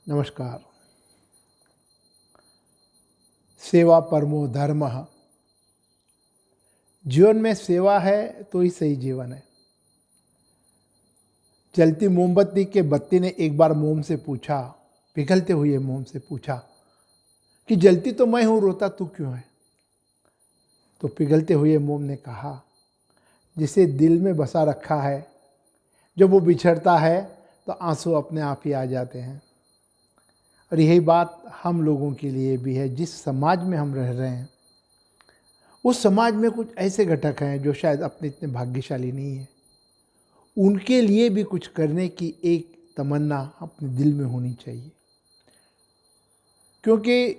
नमस्कार। सेवा परमो धर्मः। जीवन में सेवा है तो ही सही जीवन है। जलती मोमबत्ती के बत्ती ने एक बार मोम से पूछा, पिघलते हुए मोम से पूछा कि जलती तो मैं हूं, रोता तू क्यों है। तो पिघलते हुए मोम ने कहा, जिसे दिल में बसा रखा है, जब वो बिछड़ता है तो आंसू अपने आप ही आ जाते हैं। और यही बात हम लोगों के लिए भी है। जिस समाज में हम रह रहे हैं, उस समाज में कुछ ऐसे घटक हैं जो शायद अपने इतने भाग्यशाली नहीं है। उनके लिए भी कुछ करने की एक तमन्ना अपने दिल में होनी चाहिए, क्योंकि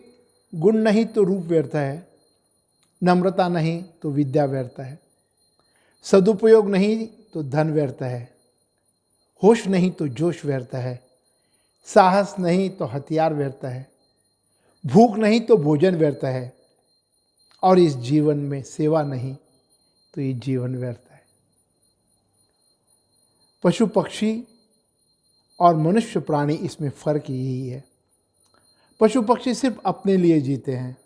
गुण नहीं तो रूप व्यर्थ है, नम्रता नहीं तो विद्या व्यर्थ है, सदुपयोग नहीं तो धन व्यर्थ है, होश नहीं तो जोश व्यर्थ है, साहस नहीं तो हथियार व्यर्थ है, भूख नहीं तो भोजन व्यर्थ है, और इस जीवन में सेवा नहीं तो ये जीवन व्यर्थ है। पशु पक्षी और मनुष्य प्राणी, इसमें फर्क यही है। पशु पक्षी सिर्फ अपने लिए जीते हैं।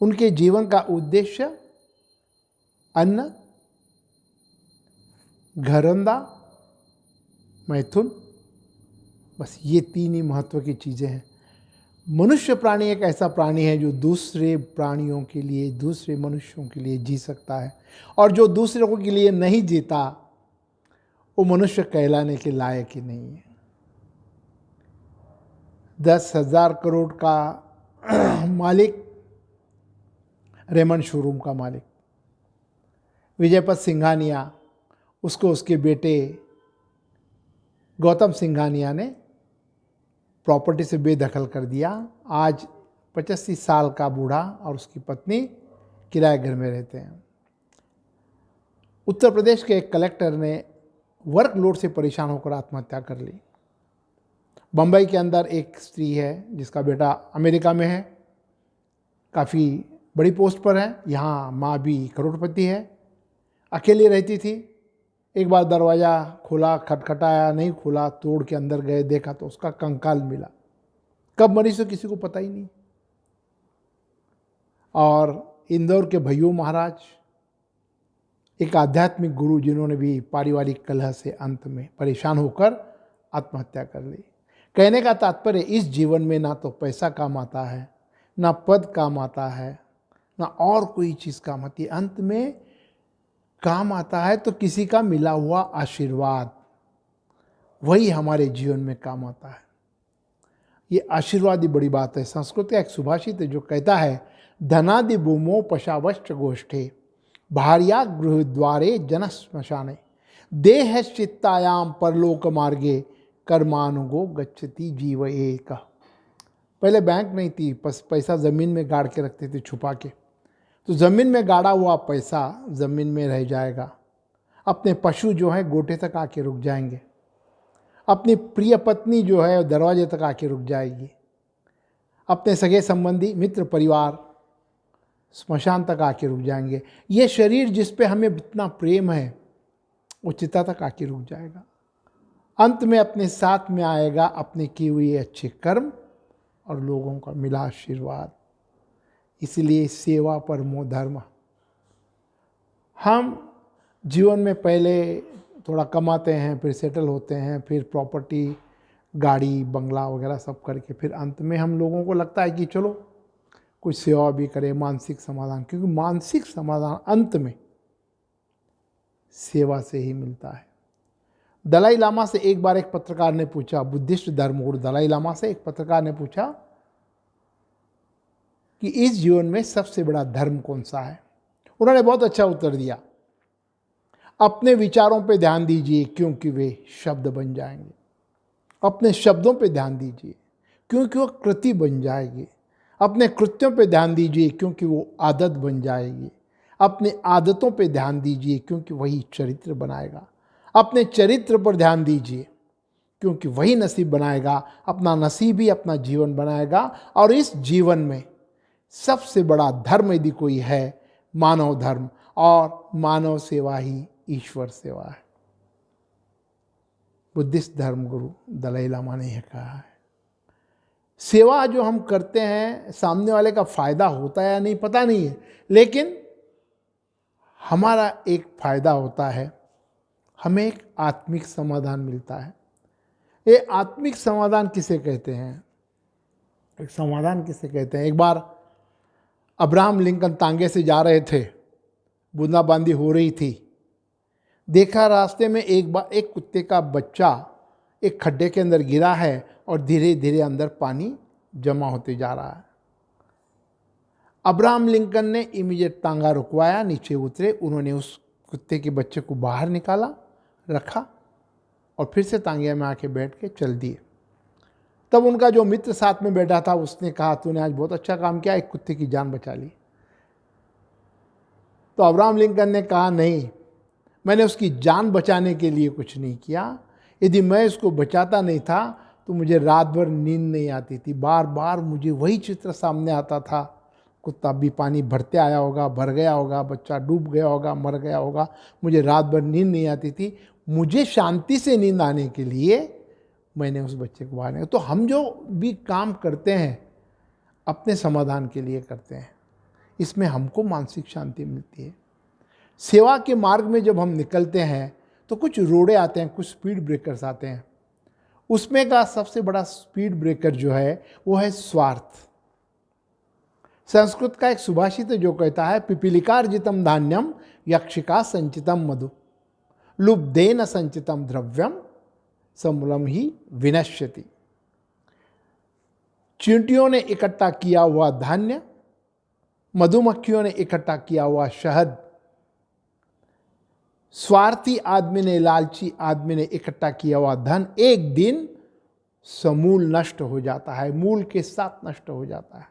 उनके जीवन का उद्देश्य अन्न, घरंदा, मैथुन, बस ये तीन ही महत्व की चीज़ें हैं। मनुष्य प्राणी एक ऐसा प्राणी है जो दूसरे प्राणियों के लिए, दूसरे मनुष्यों के लिए जी सकता है, और जो दूसरों के लिए नहीं जीता वो मनुष्य कहलाने के लायक ही नहीं है। 10,000 करोड़ का मालिक, रेमंड शोरूम का मालिक विजयपत सिंघानिया, उसको उसके बेटे गौतम सिंघानिया ने प्रॉपर्टी से बेदखल कर दिया। आज 85 साल का बूढ़ा और उसकी पत्नी किराए घर में रहते हैं। उत्तर प्रदेश के एक कलेक्टर ने वर्कलोड से परेशान होकर आत्महत्या कर ली। बम्बई के अंदर एक स्त्री है जिसका बेटा अमेरिका में है, काफ़ी बड़ी पोस्ट पर है। यहाँ माँ भी करोड़पति है, अकेली रहती थी। एक बार दरवाज़ा खुला, खटखटाया, नहीं खुला, तोड़ के अंदर गए, देखा तो उसका कंकाल मिला। कब मरी सो किसी को पता ही नहीं। और इंदौर के भैयू महाराज, एक आध्यात्मिक गुरु, जिन्होंने भी पारिवारिक कलह से अंत में परेशान होकर आत्महत्या कर ली। कहने का तात्पर्य, इस जीवन में ना तो पैसा काम आता है, ना पद काम आता है, ना और कोई चीज़ काम आती है। अंत में काम आता है तो किसी का मिला हुआ आशीर्वाद, वही हमारे जीवन में काम आता है। ये आशीर्वाद ही बड़ी बात है। संस्कृत का एक सुभाषित है जो कहता है, धनादि भूमो पशावश्च गोष्ठे भार्या गृह द्वारे जन श्मशाने देह चित्तायाम परलोक मार्गे कर्मानुगो गच्छति जीव एक। पहले बैंक नहीं थी, पैसा ज़मीन में गाड़ के रखते थे छुपा के। तो ज़मीन में गाड़ा हुआ पैसा ज़मीन में रह जाएगा। अपने पशु जो है गोटे तक आके रुक जाएंगे, अपनी प्रिय पत्नी जो है दरवाजे तक आके रुक जाएगी, अपने सगे संबंधी, मित्र, परिवार स्मशान तक आके रुक जाएंगे। ये शरीर जिस पे हमें इतना प्रेम है वो चिता तक आके रुक जाएगा। अंत में अपने साथ में आएगा अपने किए हुए अच्छे कर्म और लोगों का मिला आशीर्वाद। इसलिए सेवा परमो धर्म। हम जीवन में पहले थोड़ा कमाते हैं, फिर सेटल होते हैं, फिर प्रॉपर्टी, गाड़ी, बंगला वगैरह सब करके फिर अंत में हम लोगों को लगता है कि चलो कुछ सेवा भी करें, मानसिक समाधान। क्योंकि मानसिक समाधान अंत में सेवा से ही मिलता है। दलाई लामा से एक बार एक पत्रकार ने पूछा, बुद्धिस्ट धर्मगुरु दलाई लामा से एक पत्रकार ने पूछा कि इस जीवन में सबसे बड़ा धर्म कौन सा है। उन्होंने बहुत अच्छा उत्तर दिया, अपने विचारों पे ध्यान दीजिए क्योंकि वे शब्द बन जाएंगे। अपने शब्दों पे ध्यान दीजिए क्योंकि वो कृति बन जाएगी। अपने कृत्यों पे ध्यान दीजिए क्योंकि वो आदत बन जाएगी। अपने आदतों पे ध्यान दीजिए क्योंकि वही चरित्र बनाएगा। अपने चरित्र पर ध्यान दीजिए क्योंकि वही नसीब बनाएगा। अपना नसीब ही अपना जीवन बनाएगा। और इस जीवन में सबसे बड़ा धर्म यदि कोई है, मानव धर्म, और मानव सेवा ही ईश्वर सेवा है। बुद्धिस्ट धर्मगुरु दलाई लामा ने यह कहा है। सेवा जो हम करते हैं, सामने वाले का फायदा होता है या नहीं पता नहीं है, लेकिन हमारा एक फायदा होता है, हमें एक आत्मिक समाधान मिलता है। ये आत्मिक समाधान किसे कहते हैं? एक समाधान किसे कहते हैं? एक बार अब्राहम लिंकन तांगे से जा रहे थे, बूंदाबांदी हो रही थी। देखा रास्ते में एक कुत्ते का बच्चा एक खड्डे के अंदर गिरा है और धीरे धीरे अंदर पानी जमा होते जा रहा है। अब्राहम लिंकन ने इमीडिएट तांगा रुकवाया, नीचे उतरे, उन्होंने उस कुत्ते के बच्चे को बाहर निकाला, रखा और फिर से तांगे में आके बैठ के चल दिए। तब उनका जो मित्र साथ में बैठा था उसने कहा, तूने आज बहुत अच्छा काम किया, एक कुत्ते की जान बचा ली। तो अब्राहम लिंकन ने कहा, नहीं, मैंने उसकी जान बचाने के लिए कुछ नहीं किया। यदि मैं उसको बचाता नहीं था तो मुझे रात भर नींद नहीं आती थी। बार बार मुझे वही चित्र सामने आता था, कुत्ता भी पानी भरते आया होगा, भर गया होगा, बच्चा डूब गया होगा, मर गया होगा, मुझे रात भर नींद नहीं आती थी। मुझे शांति से नींद आने के लिए मैंने उस बच्चे को बाहर। तो हम जो भी काम करते हैं अपने समाधान के लिए करते हैं, इसमें हमको मानसिक शांति मिलती है। सेवा के मार्ग में जब हम निकलते हैं तो कुछ रोड़े आते हैं, कुछ स्पीड ब्रेकर्स आते हैं। उसमें का सबसे बड़ा स्पीड ब्रेकर जो है वो है स्वार्थ। संस्कृत का एक सुभाषित जो कहता है, पिपीलिकार्जितम धान्यम यक्षिका संचितम मधु लुब्धेन संचितम द्रव्यम समूलम ही विनश्यति। चींटियों ने इकट्ठा किया हुआ धान्य, मधुमक्खियों ने इकट्ठा किया हुआ शहद, स्वार्थी आदमी ने, लालची आदमी ने इकट्ठा किया हुआ धन एक दिन समूल नष्ट हो जाता है, मूल के साथ नष्ट हो जाता है।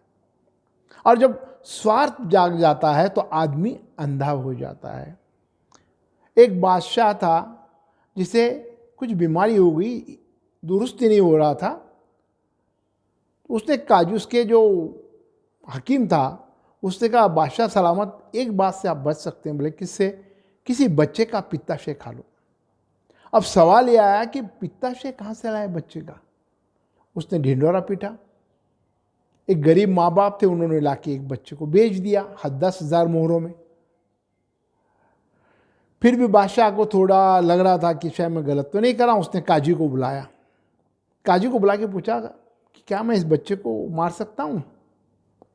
और जब स्वार्थ जाग जाता है तो आदमी अंधा हो जाता है। एक बादशाह था जिसे कुछ बीमारी हो गई, दुरुस्त नहीं हो रहा था। उसने काजू, उसके जो हकीम था उसने कहा, बादशाह सलामत, एक बात से आप बच सकते हैं। बोले, किससे? किसी बच्चे का पित्ताशय खा लो। अब सवाल यह आया कि पित्ताशय कहाँ से लाए बच्चे का? उसने ढिंडोरा पीटा। एक गरीब माँ बाप थे, उन्होंने लाके एक बच्चे को बेच दिया 10,000 मोहरों में। फिर भी बादशाह को थोड़ा लग रहा था कि शायद मैं गलत तो नहीं कर रहा हूं। उसने काजी को बुलाया, काजी को बुला के पूछा कि क्या मैं इस बच्चे को मार सकता हूँ?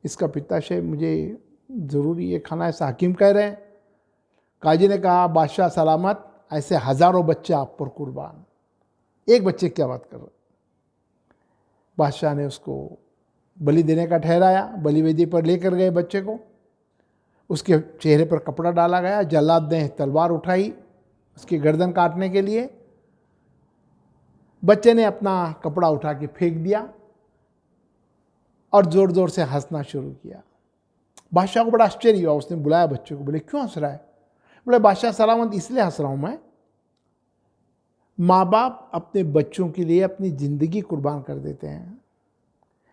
इसका पित्ताशय मुझे ज़रूरी ये खाना, ऐसा हकीम कह रहे हैं। काजी ने कहा, बादशाह सलामत, ऐसे हजारों बच्चे आप पर कुर्बान, एक बच्चे की क्या बात कर रहे? बादशाह ने उसको बलि देने का ठहराया, बलि वेदी पर लेकर गए बच्चे को। उसके चेहरे पर कपड़ा डाला गया, जल्लाद ने तलवार उठाई उसकी गर्दन काटने के लिए। बच्चे ने अपना कपड़ा उठा के फेंक दिया और जोर जोर से हंसना शुरू किया। बादशाह को बड़ा आश्चर्य हुआ। उसने बुलाया बच्चे को, बोले, क्यों हंस रहा है? बोले, बादशाह सलामत, इसलिए हंस रहा हूं मैं, माँ बाप अपने बच्चों के लिए अपनी जिंदगी कुर्बान कर देते हैं,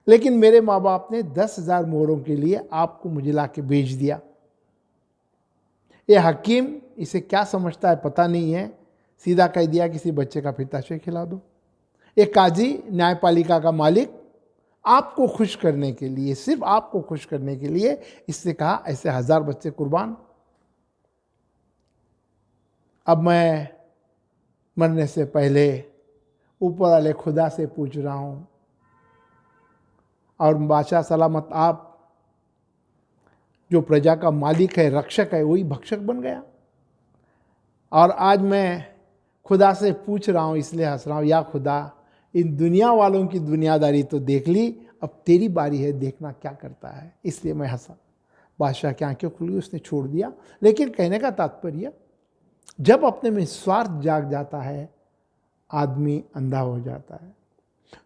लेकिन मेरे माँ बाप ने 10,000 मोहरों के लिए आपको मुझे ला के बेच दिया। ये हकीम इसे क्या समझता है पता नहीं है, सीधा कह दिया किसी बच्चे का पित्ताशय खिला दो। एक काजी, न्यायपालिका का मालिक, आपको खुश करने के लिए, सिर्फ आपको खुश करने के लिए इससे कहा, ऐसे 1000 बच्चे कुर्बान। अब मैं मरने से पहले ऊपर वाले खुदा से पूछ रहा हूँ, और बादशाह सलामत, आप जो प्रजा का मालिक है, रक्षक है, वही भक्षक बन गया। और आज मैं खुदा से पूछ रहा हूँ, इसलिए हंस रहा हूँ, या खुदा, इन दुनिया वालों की दुनियादारी तो देख ली, अब तेरी बारी है, देखना क्या करता है। इसलिए मैं हंसा। बादशाह की आंखें खुल गई, उसने छोड़ दिया। लेकिन कहने का तात्पर्य, जब अपने में स्वार्थ जाग जाता है आदमी अंधा हो जाता है।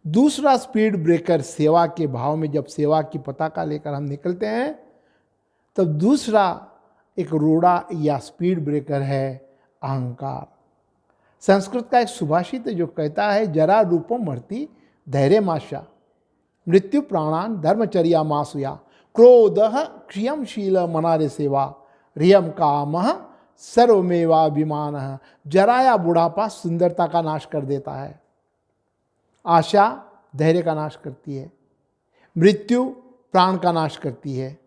दूसरा स्पीड ब्रेकर सेवा के भाव में, जब सेवा की पताका लेकर हम निकलते हैं, तब दूसरा एक रोड़ा या स्पीड ब्रेकर है अहंकार। संस्कृत का एक सुभाषित जो कहता है, जरा रूपम मर्ति धैर्य माशा मृत्यु प्राणान धर्मचर्या मासुया क्रोध क्षीयमशील मनारे सेवा रियम काम सर्वमेवाभिमान। जरा या बुढ़ापा सुंदरता का नाश कर देता है, आशा धैर्य का नाश करती है, मृत्यु प्राण का नाश करती है,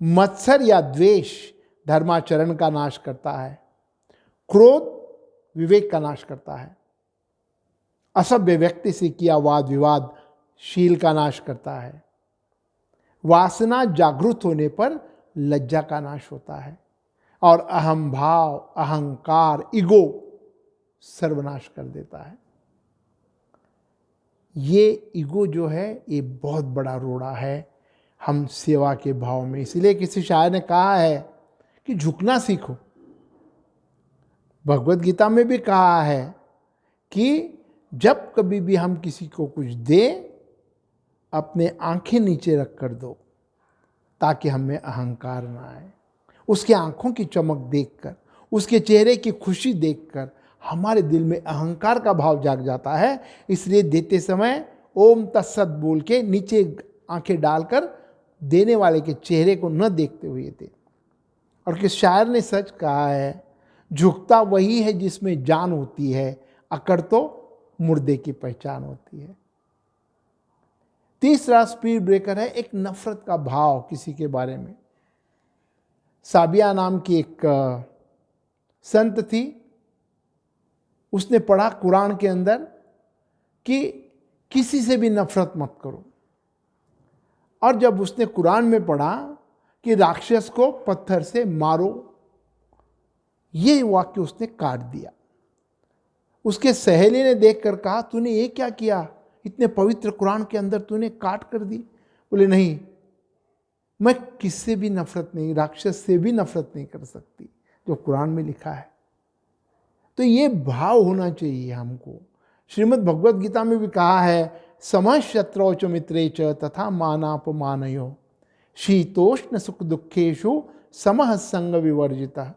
मत्सर या द्वेष धर्माचरण का नाश करता है, क्रोध विवेक का नाश करता है, असभ्य व्यक्ति से किया वाद विवाद शील का नाश करता है, वासना जागृत होने पर लज्जा का नाश होता है, और अहम भाव अहंकार ईगो सर्वनाश कर देता है। ये ईगो जो है ये बहुत बड़ा रोड़ा है हम सेवा के भाव में। इसलिए किसी शायर ने कहा है कि झुकना सीखो। भगवत गीता में भी कहा है कि जब कभी भी हम किसी को कुछ दें, अपने आंखें नीचे रख कर दो ताकि हमें अहंकार ना आए। उसके आंखों की चमक देखकर, उसके चेहरे की खुशी देखकर हमारे दिल में अहंकार का भाव जाग जाता है। इसलिए देते समय ओम तत्सत बोल के नीचे आंखें डालकर देने वाले के चेहरे को न देखते हुए दे। और किस शायर ने सच कहा है, झुकता वही है जिसमें जान होती है, अकड़ तो मुर्दे की पहचान होती है। तीसरा स्पीड ब्रेकर है एक नफरत का भाव किसी के बारे में। साबिया नाम की एक संत थी, उसने पढ़ा कुरान के अंदर कि किसी से भी नफरत मत करो। और जब उसने कुरान में पढ़ा कि राक्षस को पत्थर से मारो, ये वाक्य उसने काट दिया। उसके सहेली ने देखकर कहा, तूने ये क्या किया, इतने पवित्र कुरान के अंदर तूने काट कर दी। बोले नहीं, मैं किससे भी नफरत नहीं, राक्षस से भी नफरत नहीं कर सकती, जो कुरान में लिखा है। तो ये भाव होना चाहिए हमको। श्रीमद् भगवत गीता में भी कहा है, समः शत्रौ च मित्रे च तथा मानापमानयो शीतोष्ण सुख दुखेषु समः संग विवर्जितः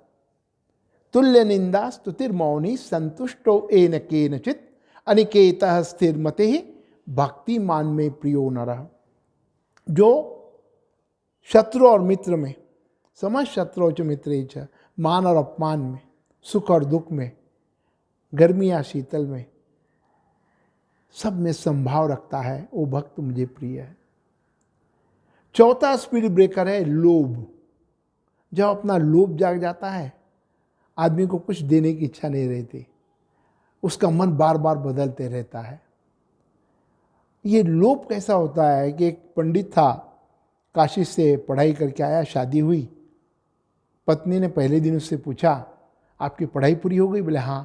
तुल्य निंदा स्तुतिर्मौनी संतुष्टो एन केनचित् अनिकेतः स्थिरमतिः भक्तिमान में प्रियो नरः। जो शत्रु और मित्र में, समः शत्रौ च मित्रे च, मान और अपमान में, सुख और दुख में, गर्मी या शीतल में, सब में संभाव रखता है, वो भक्त मुझे प्रिय है। चौथा स्पीड ब्रेकर है लोभ। जब अपना लोभ जाग जाता है, आदमी को कुछ देने की इच्छा नहीं रहती, उसका मन बार बार बदलते रहता है। ये लोभ कैसा होता है कि एक पंडित था, काशी से पढ़ाई करके आया, शादी हुई। पत्नी ने पहले दिन उससे पूछा, आपकी पढ़ाई पूरी हो गई? बोले हाँ।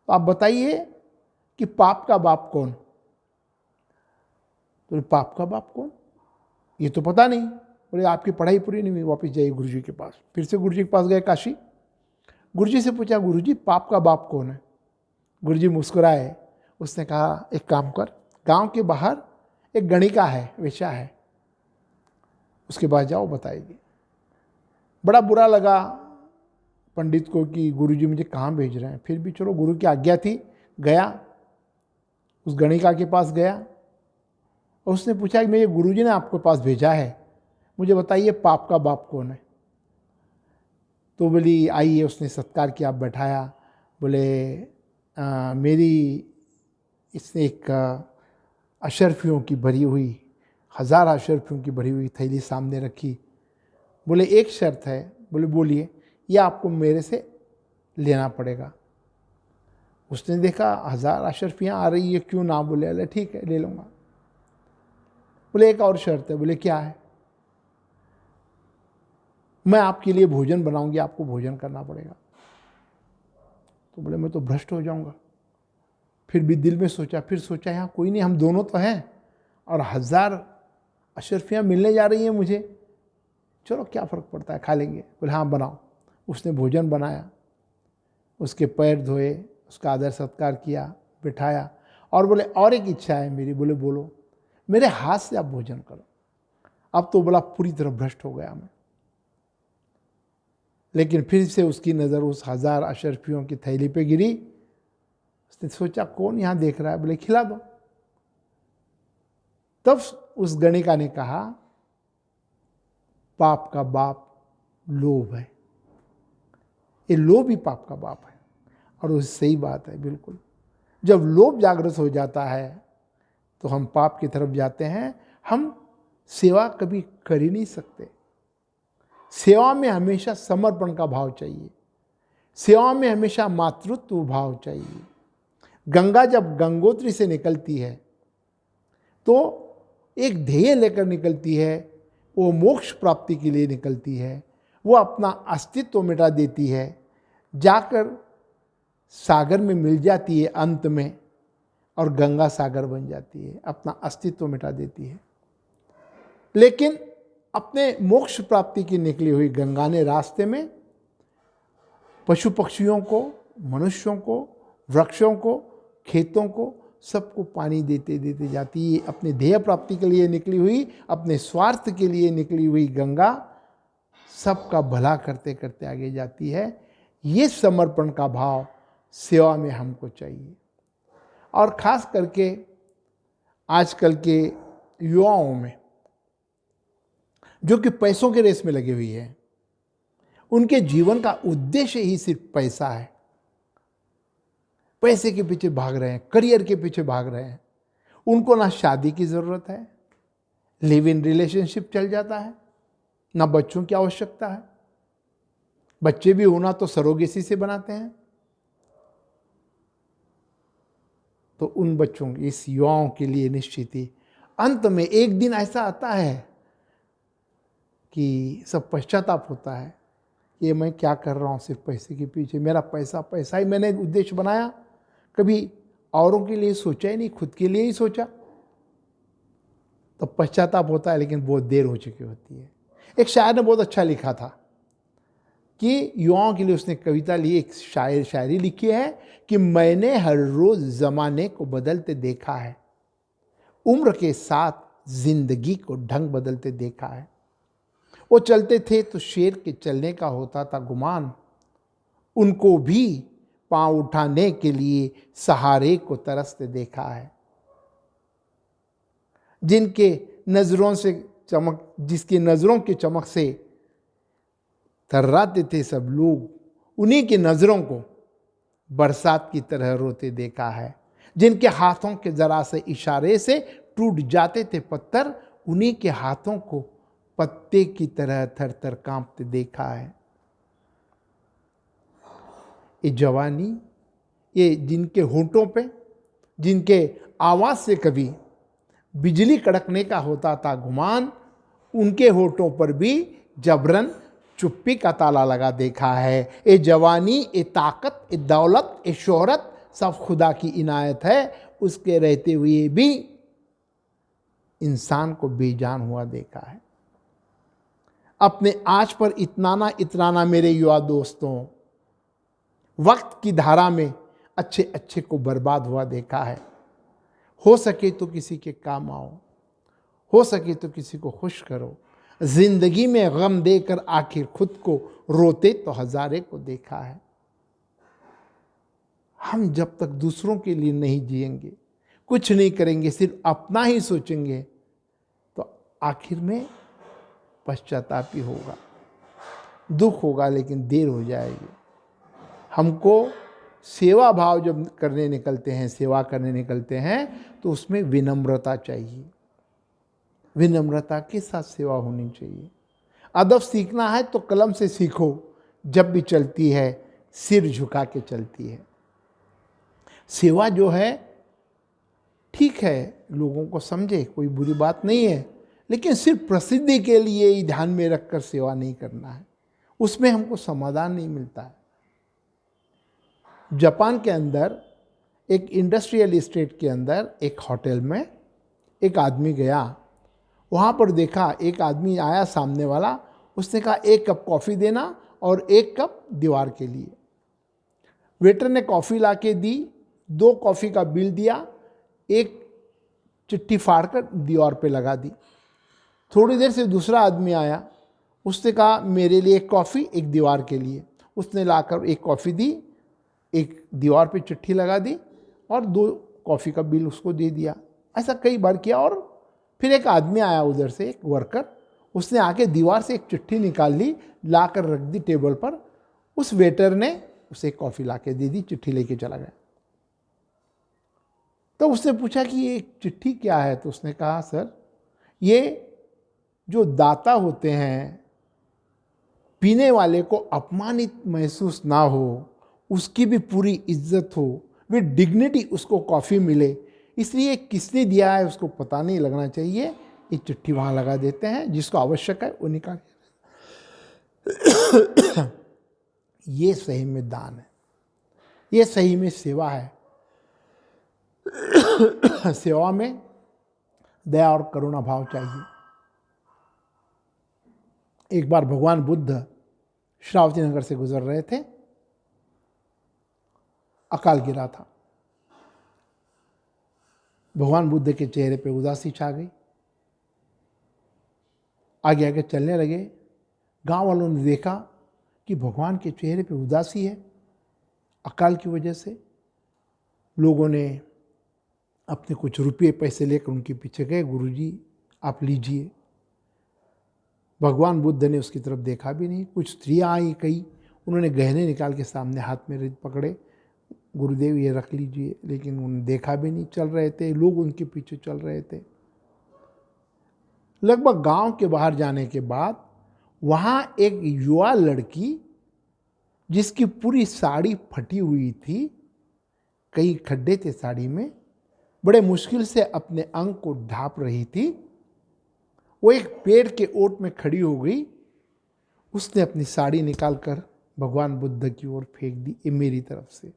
तो आप बताइए कि पाप का बाप कौन? बोले पाप का बाप कौन, ये तो पता नहीं। बोले आपकी पढ़ाई पूरी नहीं हुई, वापस जाइए गुरुजी के पास। फिर से गुरुजी के पास गए काशी। गुरुजी से पूछा, गुरुजी पाप का बाप कौन है? गुरुजी मुस्कुराए। उसने कहा, एक काम कर, गांव के बाहर एक गणिका है, वेश्या है, उसके पास जाओ, बताएगी। बड़ा बुरा लगा पंडित को कि गुरुजी मुझे कहाँ भेज रहे हैं। फिर भी चलो, गुरु की आज्ञा थी, गया, उस गणिका के पास गया और उसने पूछा कि मेरे गुरुजी ने आपके पास भेजा है, मुझे बताइए पाप का बाप कौन है? तो बोली आइए, उसने सत्कार किया, बैठाया। बोले मेरी इसने एक अशर्फियों की भरी हुई, 1000 अशर्फियों की भरी हुई थैली सामने रखी। बोले एक शर्त है। बोले बोलिए। ये आपको मेरे से लेना पड़ेगा। उसने देखा 1000 अशर्फियाँ आ रही है, क्यों ना? बोले अरे ठीक है, ले लूँगा। बोले एक और शर्त है। बोले क्या है? मैं आपके लिए भोजन बनाऊंगी, आपको भोजन करना पड़ेगा। तो बोले मैं तो भ्रष्ट हो जाऊंगा। फिर भी दिल में सोचा, फिर सोचा यहाँ कोई नहीं, हम दोनों तो हैं और 1000 अशर्फियाँ मिलने जा रही हैं मुझे, चलो क्या फ़र्क पड़ता है, खा लेंगे। बोले हाँ बनाओ। उसने भोजन बनाया, उसके पैर धोए, उसका आदर सत्कार किया, बिठाया और बोले और एक इच्छा है मेरी। बोले बोलो। मेरे हाथ से आप भोजन करो। अब तो बोला पूरी तरह भ्रष्ट हो गया मैं। लेकिन फिर से उसकी नज़र उस 1000 अशर्फियों की थैली पे गिरी। उसने सोचा कौन यहाँ देख रहा है? बोले खिला दो। तब उस गणिका ने कहा, पाप का बाप लोभ है। ये लोभ ही पाप का बाप है। और वो सही बात है बिल्कुल। जब लोभ जागृत हो जाता है तो हम पाप की तरफ जाते हैं। हम सेवा कभी कर ही नहीं सकते। सेवा में हमेशा समर्पण का भाव चाहिए, सेवा में हमेशा मातृत्व भाव चाहिए। गंगा जब गंगोत्री से निकलती है तो एक ध्येय लेकर निकलती है, वो मोक्ष प्राप्ति के लिए निकलती है, वो अपना अस्तित्व मिटा देती है, जाकर सागर में मिल जाती है अंत में, और गंगा सागर बन जाती है, अपना अस्तित्व मिटा देती है। लेकिन अपने मोक्ष प्राप्ति की निकली हुई गंगा ने रास्ते में पशु पक्षियों को, मनुष्यों को, वृक्षों को, खेतों को, सबको पानी देते देते जाती है। अपने ध्येय प्राप्ति के लिए निकली हुई, अपने स्वार्थ के लिए निकली हुई गंगा सबका भला करते करते आगे जाती है। ये समर्पण का भाव सेवा में हमको चाहिए। और खास करके आजकल के युवाओं में जो कि पैसों के रेस में लगी हुई है, उनके जीवन का उद्देश्य ही सिर्फ पैसा है। पैसे के पीछे भाग रहे हैं, करियर के पीछे भाग रहे हैं। उनको ना शादी की ज़रूरत है, लिव इन रिलेशनशिप चल जाता है, ना बच्चों की आवश्यकता है। बच्चे भी होना तो सरोगेसी से बनाते हैं। तो उन बच्चों, इस युवाओं के लिए निश्चित ही अंत में एक दिन ऐसा आता है कि सब पश्चाताप होता है, ये मैं क्या कर रहा हूँ सिर्फ पैसे के पीछे। मेरा पैसा पैसा ही मैंने उद्देश्य बनाया, कभी औरों के लिए सोचा ही नहीं, खुद के लिए ही सोचा। तो पश्चाताप होता है, लेकिन बहुत देर हो चुकी होती है। एक शायर ने बहुत अच्छा लिखा था कि युवाओं के लिए उसने कविता ली, एक शायरी लिखी है कि मैंने हर रोज जमाने को बदलते देखा है, उम्र के साथ जिंदगी को ढंग बदलते देखा है। वो चलते थे तो शेर के चलने का होता था गुमान, उनको भी पांव उठाने के लिए सहारे को तरसते देखा है। जिनके नजरों से चमक, जिसकी नजरों की चमक से थर्राते थे सब लोग, उन्हीं की नजरों को बरसात की तरह रोते देखा है। जिनके हाथों के जरा से इशारे से टूट जाते थे पत्थर, उन्हीं के हाथों को पत्ते की तरह थर थर कांपते देखा है। ये जवानी, ये जिनके होंठों पे, जिनके आवाज से कभी बिजली कड़कने का होता था गुमान, उनके होंठों पर भी जबरन चुप्पी का ताला लगा देखा है। ये जवानी, ये ताकत, ये दौलत, ये शोहरत सब खुदा की इनायत है, उसके रहते हुए भी इंसान को बेजान हुआ देखा है। अपने आज पर इतनाना इतराना मेरे युवा दोस्तों, वक्त की धारा में अच्छे अच्छे को बर्बाद हुआ देखा है। हो सके तो किसी के काम आओ, हो सके तो किसी को खुश करो। जिंदगी में गम देकर आखिर खुद को रोते तो हजारे को देखा है। हम जब तक दूसरों के लिए नहीं जिएंगे, कुछ नहीं करेंगे, सिर्फ अपना ही सोचेंगे, तो आखिर में पश्चाताप ही होगा, दुख होगा, लेकिन देर हो जाएगी। हमको सेवा भाव जब करने निकलते हैं, सेवा करने निकलते हैं, तो उसमें विनम्रता चाहिए। विनम्रता के साथ सेवा होनी चाहिए। अदब सीखना है तो कलम से सीखो, जब भी चलती है सिर झुका के चलती है। सेवा जो है ठीक है, लोगों को समझे, कोई बुरी बात नहीं है, लेकिन सिर्फ प्रसिद्धि के लिए ही ध्यान में रखकर सेवा नहीं करना है, उसमें हमको समाधान नहीं मिलता है। जापान के अंदर एक इंडस्ट्रियल एस्टेट के अंदर एक होटल में एक आदमी गया। वहाँ पर देखा एक आदमी आया सामने वाला, उसने कहा 1 कप कॉफ़ी देना और 1 कप दीवार के लिए। वेटर ने कॉफ़ी ला के दी, 2 कॉफ़ी का बिल दिया, एक चिट्ठी फाड़कर दीवार पे लगा दी। थोड़ी देर से दूसरा आदमी आया, उसने कहा मेरे लिए 1 कॉफ़ी, 1 दीवार के लिए। उसने लाकर 1 कॉफ़ी दी, 1 दीवार पे चिट्ठी लगा दी और 2 कॉफ़ी का बिल उसको दे दिया। ऐसा कई बार किया। और फिर एक आदमी आया उधर से, एक वर्कर, उसने आके दीवार से एक चिट्ठी निकाल ली, लाकर रख दी टेबल पर। उस वेटर ने उसे कॉफ़ी ला के दे दी, चिट्ठी लेके चला गया। तो उसने पूछा कि ये चिट्ठी क्या है? तो उसने कहा सर, ये जो दाता होते हैं, पीने वाले को अपमानित महसूस ना हो, उसकी भी पूरी इज्जत हो, विद डिग्निटी उसको कॉफ़ी मिले, इसलिए किसने दिया है उसको पता नहीं लगना चाहिए। ये चिट्ठी वहाँ लगा देते हैं, जिसको आवश्यक है वो निकाल। ये सही में दान है, ये सही में सेवा है। सेवा में दया और करुणा भाव चाहिए। एक बार भगवान बुद्ध श्रावती नगर से गुजर रहे थे, अकाल गिरा था। भगवान बुद्ध के चेहरे पे उदासी छा गई, आगे आगे चलने लगे। गांव वालों ने देखा कि भगवान के चेहरे पे उदासी है अकाल की वजह से। लोगों ने अपने कुछ रुपये पैसे लेकर उनके पीछे गए, गुरुजी आप लीजिए। भगवान बुद्ध ने उसकी तरफ देखा भी नहीं। कुछ स्त्रियाँ आई, कई, उन्होंने गहने निकाल के सामने हाथ में पकड़े, गुरुदेव ये रख लीजिए, लेकिन उन्होंने देखा भी नहीं। चल रहे थे, लोग उनके पीछे चल रहे थे। लगभग गांव के बाहर जाने के बाद वहाँ एक युवा लड़की, जिसकी पूरी साड़ी फटी हुई थी, कई खड्डे थे साड़ी में, बड़े मुश्किल से अपने अंग को ढांप रही थी। वो एक पेड़ के ओट में खड़ी हो गई। उसने अपनी साड़ी निकालकर भगवान बुद्ध की ओर फेंक दी, ये मेरी तरफ से।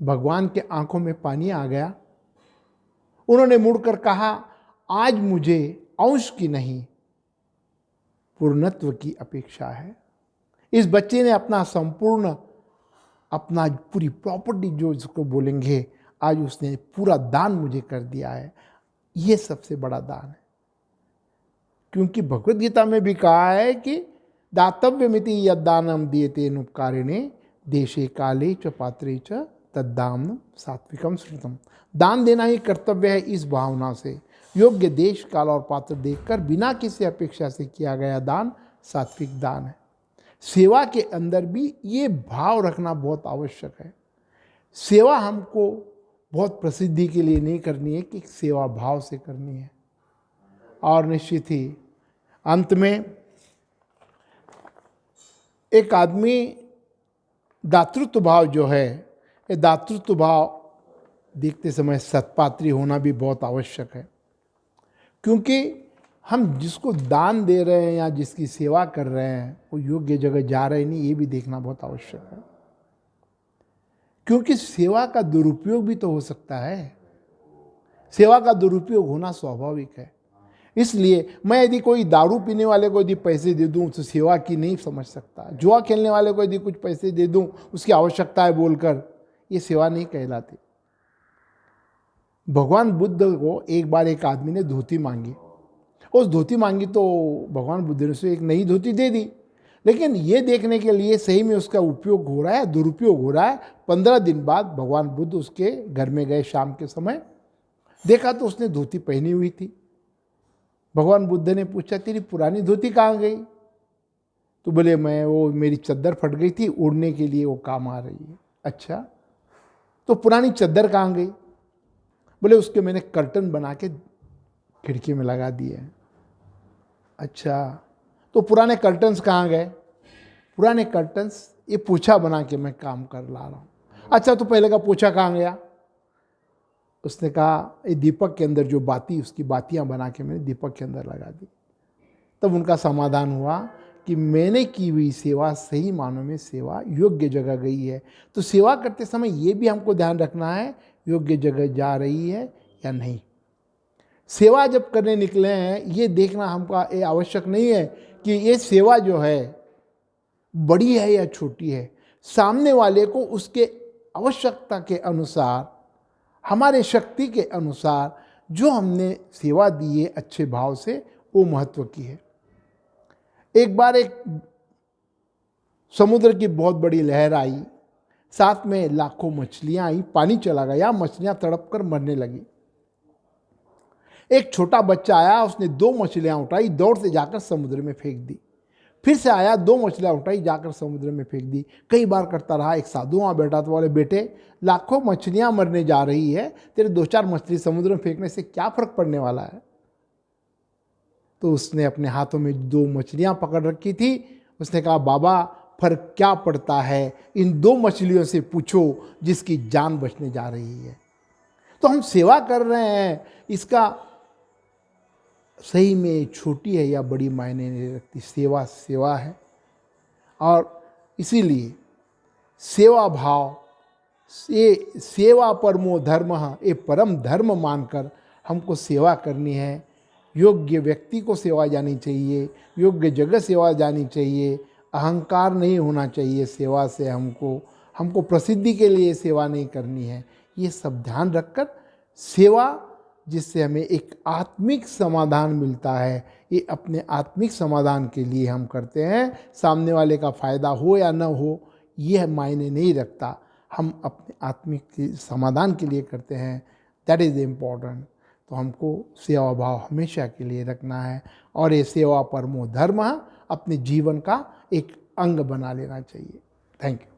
भगवान के आंखों में पानी आ गया। उन्होंने मुड़कर कहा, आज मुझे अंश की नहीं पूर्णत्व की अपेक्षा है। इस बच्चे ने अपना संपूर्ण, अपना पूरी प्रॉपर्टी जो इसको बोलेंगे, आज उसने पूरा दान मुझे कर दिया है। ये सबसे बड़ा दान है, क्योंकि भगवद गीता में भी कहा है कि दातव्यमिति यद्दानम दीयते नुपकारिणे देशे काले च पात्रे च तद्दानम सात्विकम श्रुतम। दान देना ही कर्तव्य है, इस भावना से योग्य देश काल और पात्र देखकर बिना किसी अपेक्षा से किया गया दान सात्विक दान है। सेवा के अंदर भी ये भाव रखना बहुत आवश्यक है। सेवा हमको बहुत प्रसिद्धि के लिए नहीं करनी है, कि सेवा भाव से करनी है। और निश्चित ही अंत में एक आदमी दातृत्व भाव जो है, ये दातृत्व भाव देखते समय सत्पात्री होना भी बहुत आवश्यक है, क्योंकि हम जिसको दान दे रहे हैं या जिसकी सेवा कर रहे हैं वो योग्य जगह जा रहे नहीं, ये भी देखना बहुत आवश्यक है। क्योंकि सेवा का दुरुपयोग भी तो हो सकता है, सेवा का दुरुपयोग होना स्वाभाविक है। इसलिए मैं यदि कोई दारू पीने वाले को यदि पैसे दे दूं तो सेवा की नहीं समझ सकता। जुआ खेलने वाले को यदि कुछ पैसे दे दूं उसकी आवश्यकता है बोलकर, ये सेवा नहीं कहलाती। भगवान बुद्ध को एक बार एक आदमी ने धोती मांगी, उस धोती मांगी तो भगवान बुद्ध ने उसे एक नई धोती दे दी। लेकिन ये देखने के लिए सही में उसका उपयोग हो रहा है, दुरुपयोग हो रहा है। 15 दिन बाद भगवान बुद्ध उसके घर में गए, शाम के समय देखा तो उसने धोती पहनी हुई थी। भगवान बुद्ध ने पूछा, तेरी पुरानी धोती कहाँ गई? तो बोले, मैं वो मेरी चद्दर फट गई थी, उड़ने के लिए वो काम आ रही है। अच्छा, तो पुरानी चद्दर कहाँ गई? बोले, उसके मैंने कर्टन बना के खिड़की में लगा दिए। अच्छा, तो पुराने कर्टन्स कहाँ गए? पुराने कर्टन्स ये पोछा बना के मैं काम कर ला रहा हूँ। अच्छा, तो पहले का पोछा कहाँ गया? उसने कहा, ये दीपक के अंदर जो बाती, उसकी बातियां बना के मैंने दीपक के अंदर लगा दी। तब उनका समाधान हुआ कि मैंने की हुई सेवा सही मानों में सेवा योग्य जगह गई है। तो सेवा करते समय ये भी हमको ध्यान रखना है, योग्य जगह जा रही है या नहीं। सेवा जब करने निकले हैं, ये देखना हमका ये आवश्यक नहीं है कि ये सेवा जो है बड़ी है या छोटी है। सामने वाले को उसके आवश्यकता के अनुसार, हमारे शक्ति के अनुसार जो हमने सेवा दी है अच्छे भाव से, वो महत्व की है। एक बार एक समुद्र की बहुत बड़ी लहर आई, साथ में लाखों मछलियां आई, पानी चला गया, मछलियां तड़प कर मरने लगी। एक छोटा बच्चा आया, उसने 2 मछलियां उठाई, दौड़ से जाकर समुद्र में फेंक दी। फिर से आया, 2 मछलियां उठाई, जाकर समुद्र में फेंक दी। कई बार करता रहा। एक साधु वहाँ बैठा था, बोले, बेटे लाखों मछलियां मरने जा रही है, तेरे 2-4 मछली समुद्र में फेंकने से क्या फर्क पड़ने वाला है? तो उसने अपने हाथों में 2 मछलियाँ पकड़ रखी थी। उसने कहा, बाबा फर्क क्या पड़ता है, इन 2 मछलियों से पूछो जिसकी जान बचने जा रही है। तो हम सेवा कर रहे हैं, इसका सही में छोटी है या बड़ी मायने नहीं रखती। सेवा सेवा है, और इसीलिए सेवा भाव, ये सेवा परमो धर्म, ये परम धर्म मानकर हमको सेवा करनी है। योग्य व्यक्ति को सेवा जानी चाहिए, योग्य जगह सेवा जानी चाहिए। अहंकार नहीं होना चाहिए सेवा से। हमको प्रसिद्धि के लिए सेवा नहीं करनी है। ये सब ध्यान रखकर सेवा, जिससे हमें एक आत्मिक समाधान मिलता है, ये अपने आत्मिक समाधान के लिए हम करते हैं। सामने वाले का फायदा हो या न हो यह मायने नहीं रखता, हम अपने आत्मिक समाधान के लिए करते हैं। That is important. तो हमको सेवा भाव हमेशा के लिए रखना है, और ये सेवा परमो धर्म अपने जीवन का एक अंग बना लेना चाहिए। Thank you.